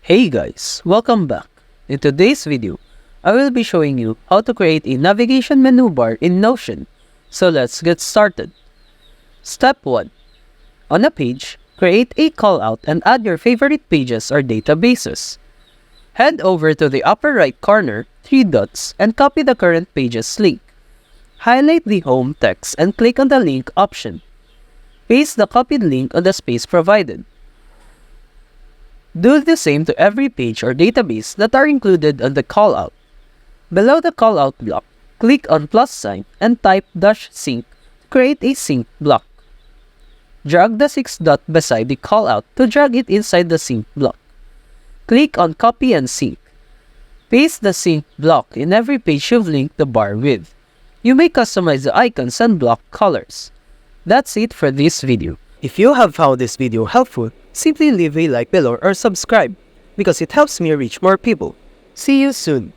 Hey guys, welcome back. In today's video, I will be showing you how to create a navigation menu bar in Notion. So let's get started. Step 1. On a page, create a callout and add your favorite pages or databases. Head over to the upper right corner, 3 dots, and copy the current page's link. Highlight the home text and click on the link option. Paste the copied link on the space provided. Do the same to every page or database that are included on the callout. Below the callout block, click on plus sign and type -sync to create a sync block. Drag the 6 dot beside the callout to drag it inside the sync block. Click on copy and sync. Paste the sync block in every page you've linked the bar with. You may customize the icons and block colors. That's it for this video. If you have found this video helpful, simply leave a like below or subscribe because it helps me reach more people. See you soon!